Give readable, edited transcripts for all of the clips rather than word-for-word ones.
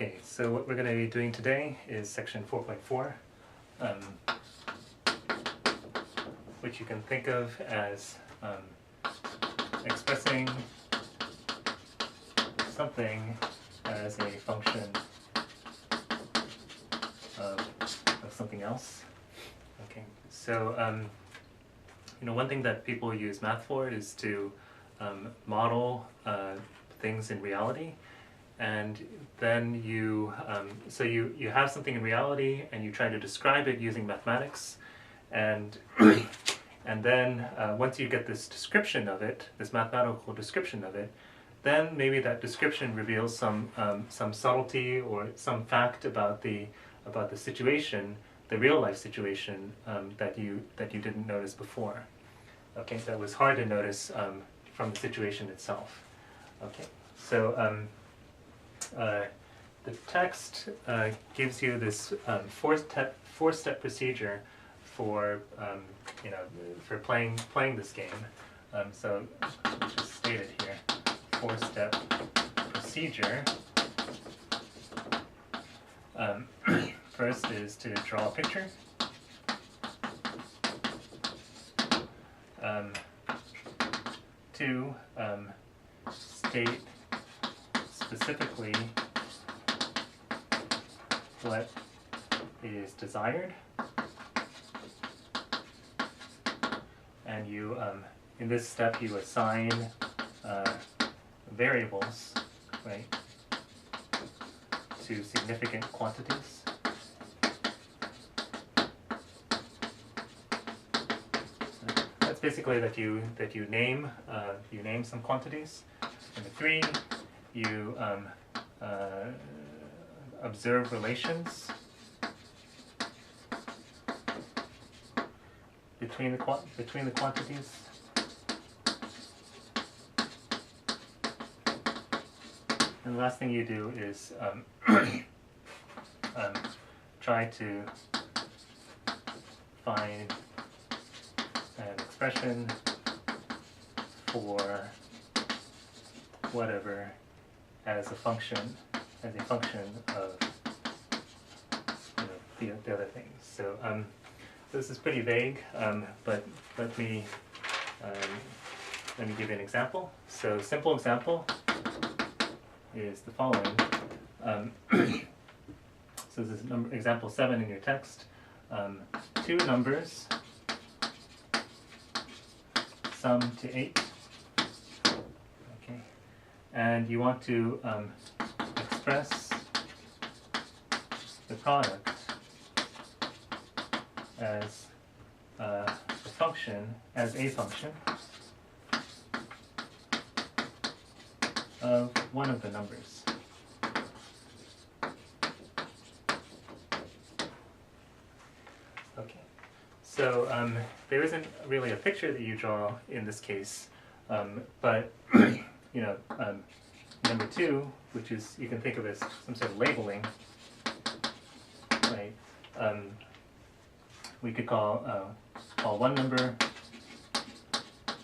Okay, so what we're going to be doing today is section 4.4, which you can think of as expressing something as a function of something else. Okay, so one thing that people use math for is to model things in reality. And then you have something in reality and you try to describe it using mathematics, and and then once you get this description of it, this mathematical description of it, then maybe that description reveals some subtlety or some fact about the situation, the real life situation that you didn't notice before. Okay, that was hard to notice from the situation itself. Okay, so the text gives you this four-step procedure for for playing this game. So let's just state it here: four-step procedure. First is to draw a picture. Two, state specifically what is desired, and you in this step you assign variables, right, to significant quantities. That's basically that you name some quantities. Number three, you observe relations between the quantities. And the last thing you do is try to find an expression for whatever as a function of the other things. So this is pretty vague, but let me give you an example. So simple example is the following. So this is example 7 in your text. Two numbers sum to 8. Okay, and you want to express the product as a function of one of the numbers. Okay, so there isn't really a picture that you draw in this case, but number 2, which is, you can think of as some sort of labeling, right? We could call one number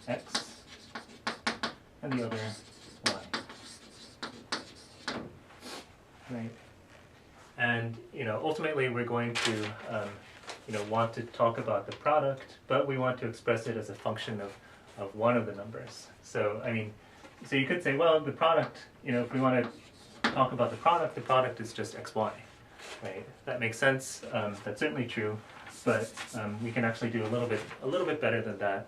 x and the other y, right? And ultimately we're going to want to talk about the product, but we want to express it as a function of one of the numbers. So so you could say, well, the product, if we want to talk about the product is just xy, right? That makes sense. That's certainly true, but we can actually do a little bit better than that.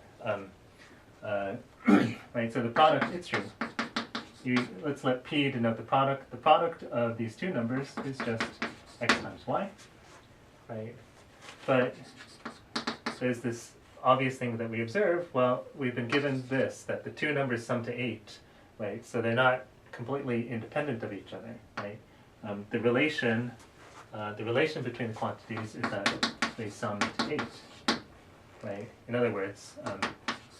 Right? So the product, it's true. Let's let P denote the product. The product of these two numbers is just x times y, right? But there's this obvious thing that we observe. Well, we've been given this, that the two numbers sum to 8, right? So they're not completely independent of each other, right? The relation between the quantities is that they sum to 8, right? In other words,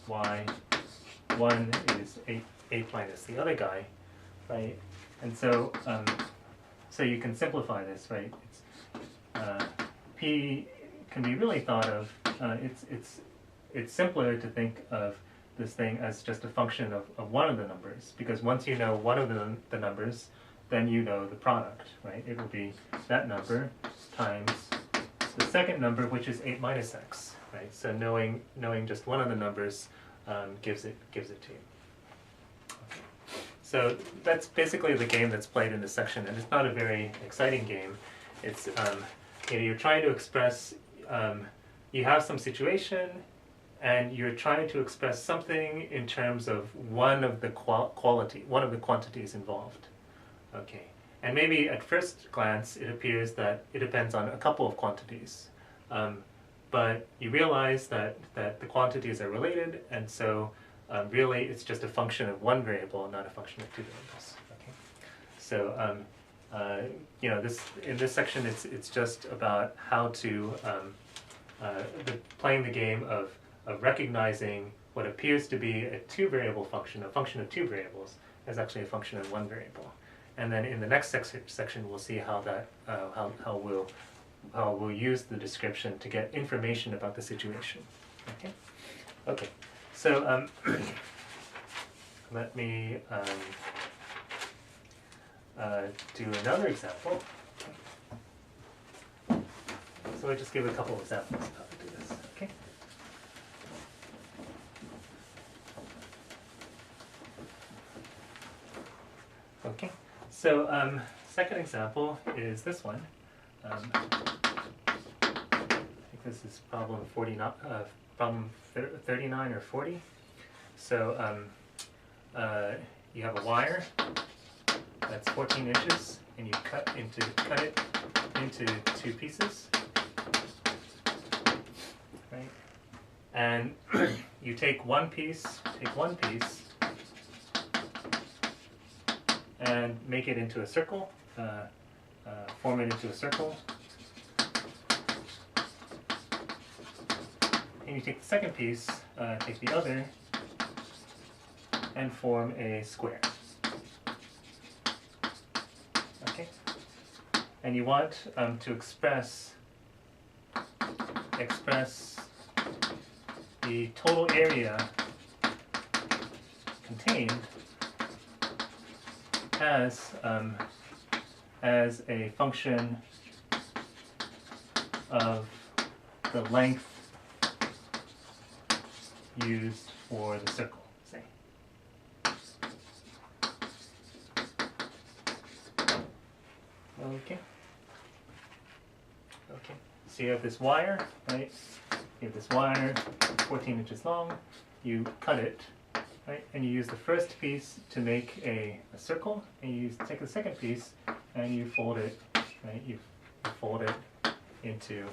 y1 is 8 minus the other guy, right? And so so you can simplify this, right? It's, P can be really thought of, it's simpler to think of this thing as just a function of one of the numbers, because once you know one of the numbers, then you know the product, right? It will be that number times the second number, which is 8 minus x, right? So knowing just one of the numbers gives it to you. Okay. So that's basically the game that's played in this section, and it's not a very exciting game. It's you're trying to express, you have some situation, and you're trying to express something in terms of one of the quantities involved. Okay, and maybe at first glance it appears that it depends on a couple of quantities, but you realize that the quantities are related, and so really it's just a function of one variable, not a function of two variables. Okay, so in this section it's just about how to playing the game of recognizing what appears to be a two-variable function, a function of two variables, as actually a function of one variable. And then in the next section, we'll see how that how we'll use the description to get information about the situation. Okay. Okay. So let me do another example. So I just give a couple of examples of how to do this. Okay. Okay. So second example is this one. I think this is problem 39 or 40. So you have a wire that's 14 inches, and you cut it into two pieces, right? And you take one piece, and make it into a circle, form it into a circle. And you take the second piece, take the other, and form a square. Okay? And you want to express the total area contained as a function of the length used for the circle, say. Okay. Okay. So you have this wire, right? You have this wire, 14 inches long. You cut it, right? And you use the first piece to make a circle, and you take the second piece and you fold it, right? You fold it into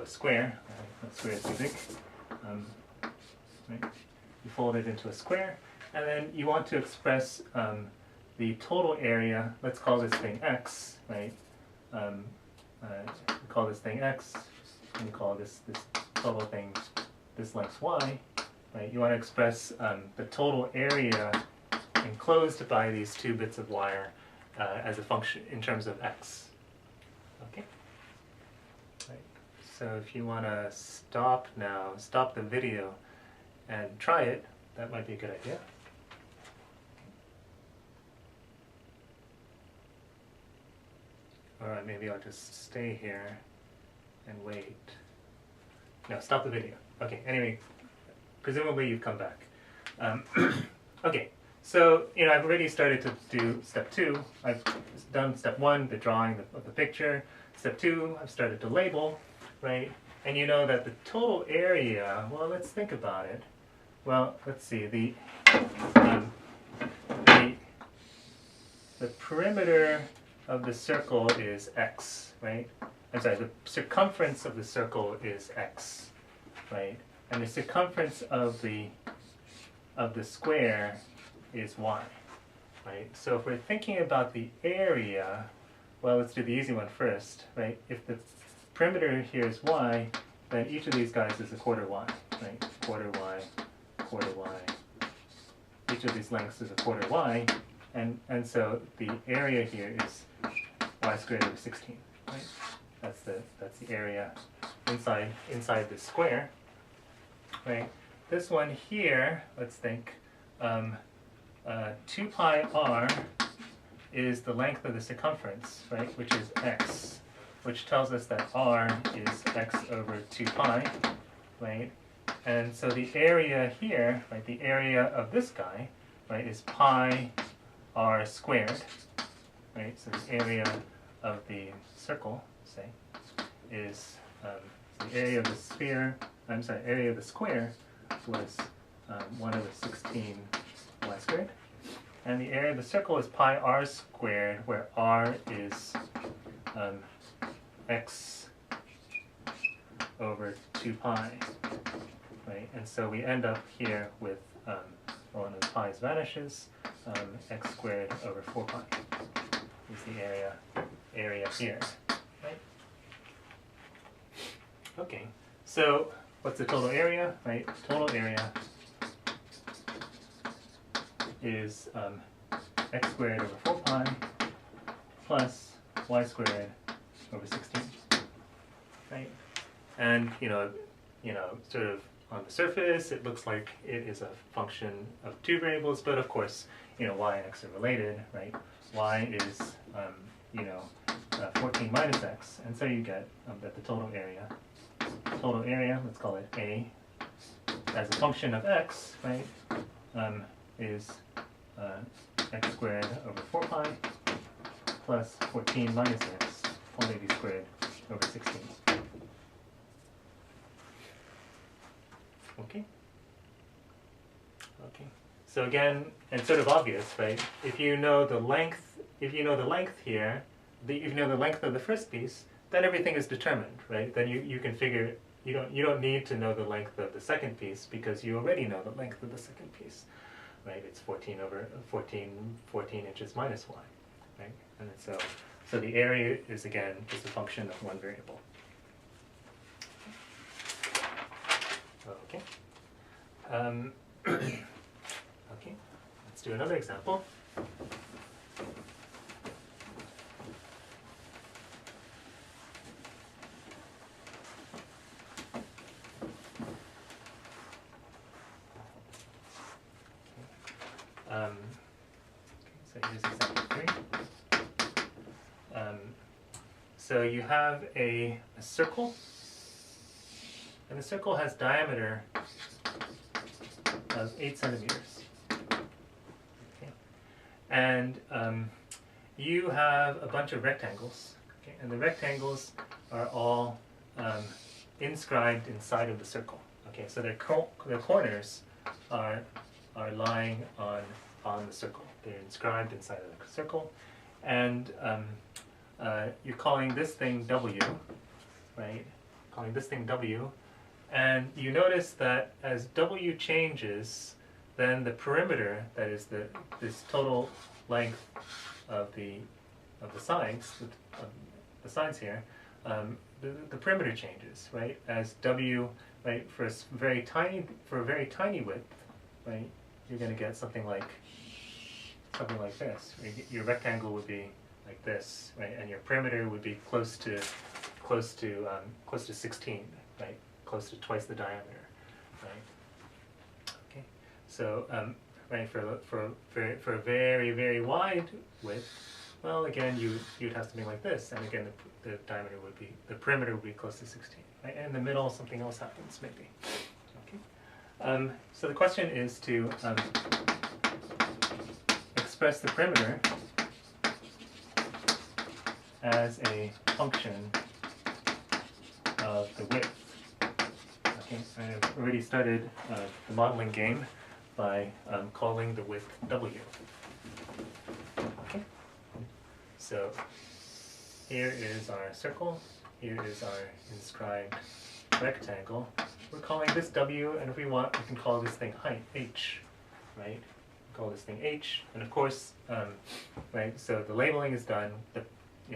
a square. That square is too big. Right? You fold it into a square, and then you want to express the total area. Let's call this thing x, right? Call this thing x, and call this total thing, this length y. Right? You want to express the total area enclosed by these two bits of wire as a function in terms of x. Okay. Right. So if you want to stop the video and try it, that might be a good idea. All right, maybe I'll just stay here and wait. No, stop the video. Okay, anyway, presumably you've come back. Okay, so I've already started to do step 2. I've done step 1, the drawing of the picture. Step 2, I've started to label, right? And you know that the total area, well, let's think about it. Well, let's see, the perimeter of the circle is x, right? I'm sorry, the circumference of the circle is x, right? And the circumference of the square is y, right? So if we're thinking about the area, well, let's do the easy one first, right? If the perimeter here is y, then each of these guys is a quarter y, right? Quarter y, quarter y. Each of these lengths is a quarter y, and so the area here is y squared over 16, right? That's the area inside the square, right? This one here, let's think, 2 pi r is the length of the circumference, right, which is x, which tells us that r is x over 2 pi, right? And so the area here, right, the area of this guy, right, is pi r squared, right? So the area of the circle, say, is the area of the sphere, I'm sorry, area of the square was 1 over 16 y squared. And the area of the circle is pi r squared, where r is x over 2 pi, right? And so we end up here with, well, one of the pi's vanishes, x squared over 4 pi is the area here, right? Okay, so what's the total area, right? Total area is x squared over 4 pi plus y squared over 16, right? And sort of on the surface, it looks like it is a function of two variables, but of course, y and x are related, right? Y is 14 minus x, and so you get that the total area, let's call it a, as a function of x, right, is x squared over 4 pi plus 14 minus x, all a squared over 16. Okay. Okay. So again, it's sort of obvious, right? If you know the length, here, if you know the length of the first piece, then everything is determined, right? Then you can figure, you don't need to know the length of the second piece because you already know the length of the second piece, right? It's 14 inches minus y, right? And so the area is again just a function of one variable. Okay. Okay. Let's do another example. So here's example 3. So you have a circle, and the circle has diameter of 8 centimeters. Okay. And you have a bunch of rectangles, okay? And the rectangles are all inscribed inside of the circle. Okay, so their corners are lying on the circle. They're inscribed inside of the circle, and you're calling this thing W, right? Calling this thing W, and you notice that as W changes, then the perimeter, that is this total length of the sides, the sides here, the perimeter changes, right? As W, right, for a very tiny width, right, you're going to get something like this. Right? Your rectangle would be like this, right, and your perimeter would be close to 16, right, close to twice the diameter, right? Okay, so right, for a very wide width, well, again, you'd have something like this, and again, the perimeter would be close to 16, right? And in the middle, something else happens, maybe. Okay, so the question is to express the perimeter as a function of the width. Okay, I've already started the modeling game by calling the width W. Okay, so here is our circle, here is our inscribed rectangle. We're calling this W, and if we want, we can call this thing height, H, right? Call this thing H, and of course, right, so the labeling is done.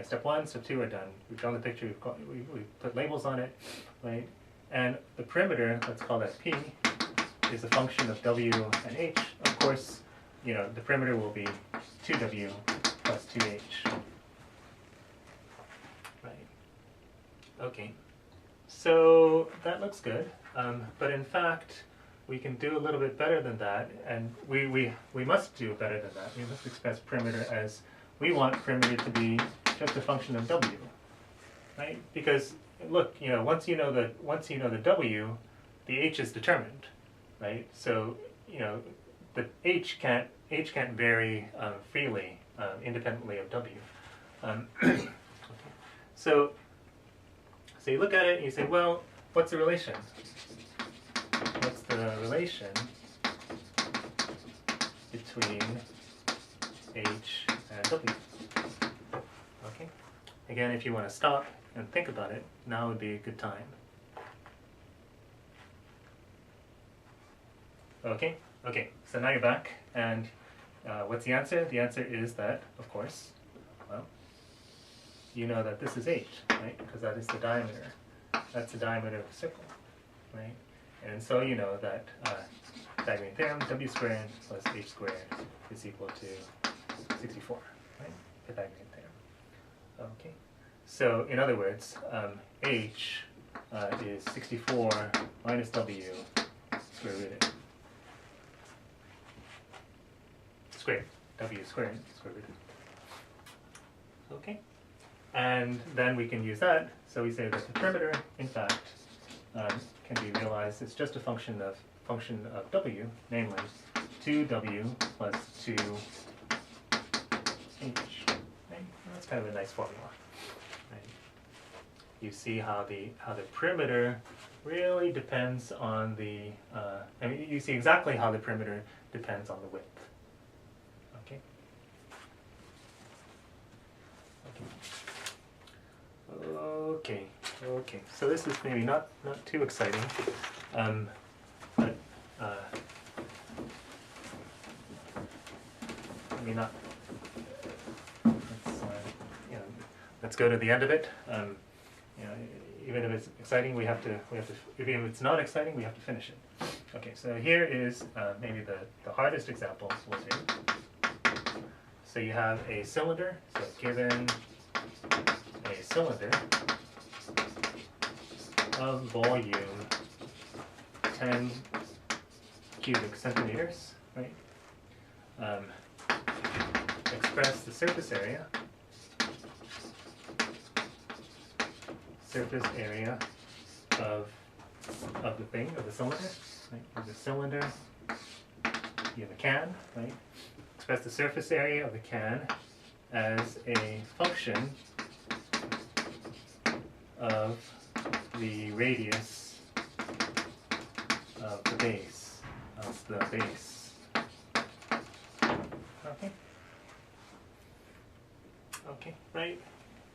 Step 1, step 2 are done. We've drawn the picture, we've put labels on it, right? And the perimeter, let's call that P, is a function of W and H. Of course, the perimeter will be 2W plus 2H. Right. Okay. So that looks good, but in fact, we can do a little bit better than that, and we must do better than that. We must express perimeter as we want perimeter to be just a function of W, right? Because look, once you know the W, the H is determined, right? So the H can't vary freely independently of W. Okay. So you look at it and you say, well, what's the relation? What's the relation between H and W? Okay. Again, if you want to stop and think about it, now would be a good time. Okay. So now you're back, and what's the answer? The answer is that, of course, well, you know that this is H, right? Because that is the diameter. That's the diameter of a circle, right? And so you know that Pythagorean theorem, W squared plus H squared is equal to 64, right? Pythagorean theorem. Okay. So in other words, H is 64 minus W square rooted. Squared. W squared square rooted. Okay. And then we can use that. So we say that the perimeter, in fact, can be realized as just a function of W, namely 2W plus 2H. Right? That's kind of a nice formula. Right? You see how the perimeter really depends on the. You see exactly how the perimeter depends on the width. Okay. So this is maybe not too exciting, but maybe not. Let's go to the end of it. Even if it's exciting, we have to. Even if it's not exciting, we have to finish it. Okay. So here is maybe the hardest examples we'll do. So you have a cylinder. So given a cylinder of volume 10 cubic centimeters, right? Express the surface area of the thing, of the cylinder, right? The cylinder, you have a can, right? Express the surface area of the can as a function of the radius of the base, Okay, right?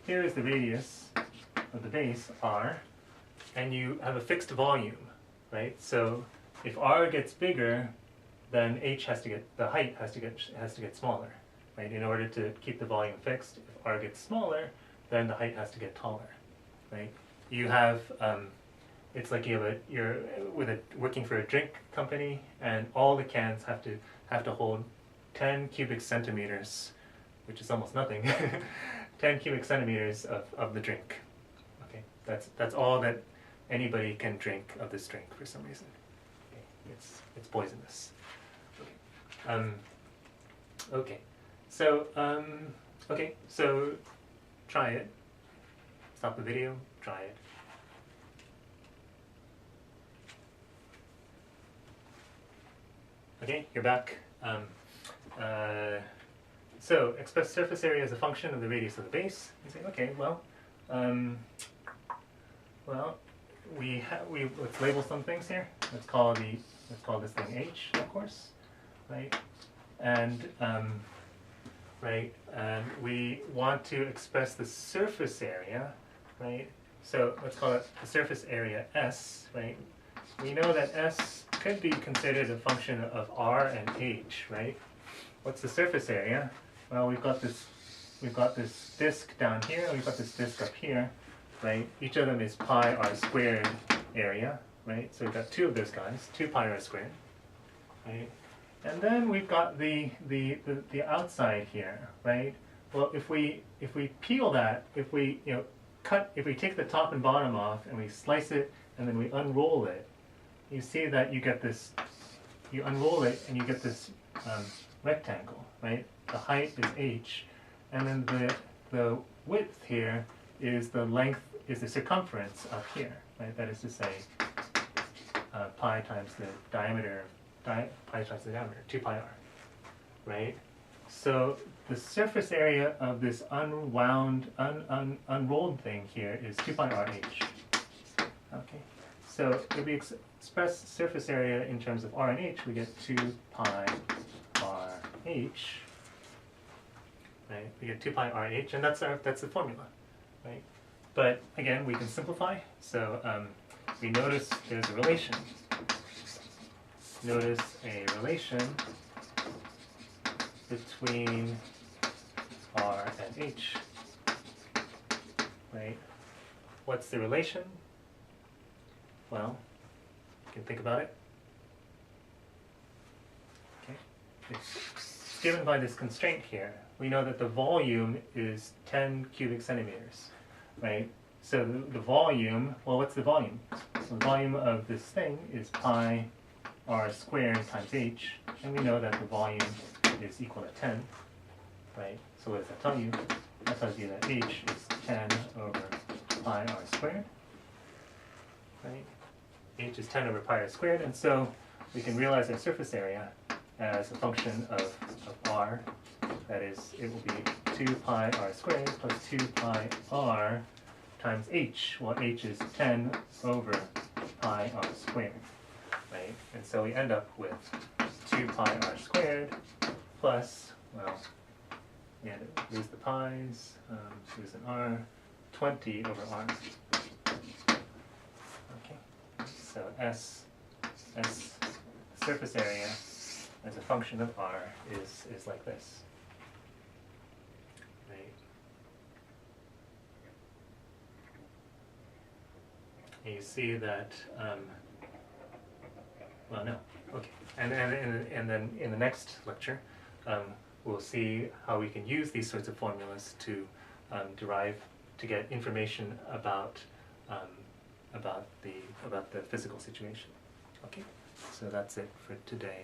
Here is the radius of the base, R, and you have a fixed volume, right? So if R gets bigger, then the height has to get smaller, right? In order to keep the volume fixed, if R gets smaller, then the height has to get taller, right? You have, it's like you're working for a drink company, and all the cans have to hold 10 cubic centimeters, which is almost nothing. 10 cubic centimeters of the drink. Okay, that's all that anybody can drink of this drink for some reason. Okay. It's poisonous. Okay. So try it. Stop the video. Try it. Okay, you're back. So express surface area as a function of the radius of the base. You say, okay, well, let's label some things here. Let's call this thing H, of course, right? And we want to express the surface area, right? So let's call it the surface area S, right? We know that S could be considered a function of R and H, right? What's the surface area? Well, we've got this disk down here, and we've got this disk up here, right? Each of them is pi r squared area, right? So we've got two of those guys, 2 pi r squared, right? And then we've got the outside here, right? Well, if we peel that, if we take the top and bottom off and we slice it and then we unroll it, you see that you get this. You unroll it and you get this rectangle, right? The height is h, and then the width here is the length, is the circumference up here, right? That is to say, pi times the diameter, pi times the diameter, 2 pi r, right? So the surface area of this unwound, unrolled thing here is 2 pi r h. Okay, so if we express surface area in terms of r and h, we get 2 pi r h, right? We get 2 pi r h, and that's the formula, right? But again, we can simplify. So we notice there's a relation. Notice a relation between r and h, right? What's the relation? Well, you can think about it. Okay, it's given by this constraint here. We know that the volume is 10 cubic centimeters, right? So the volume, well, what's the volume? So the volume of this thing is pi r squared times h, and we know that the volume is equal to 10, right? So what does that tell you? That tells you that h is 10 over pi r squared, right? H is 10 over pi r squared, and so we can realize our surface area as a function of r. That is, it will be 2 pi r squared plus 2 pi r times h. Well, h is 10 over pi r squared, right? And so we end up with 2 pi r squared plus, well, yeah, lose the pi's, lose an r, 20 over r. Okay, so S surface area as a function of r is like this. Right? And you see that, well, no, okay. And then in the next lecture, we'll see how we can use these sorts of formulas to to get information about the physical situation. Okay, so that's it for today.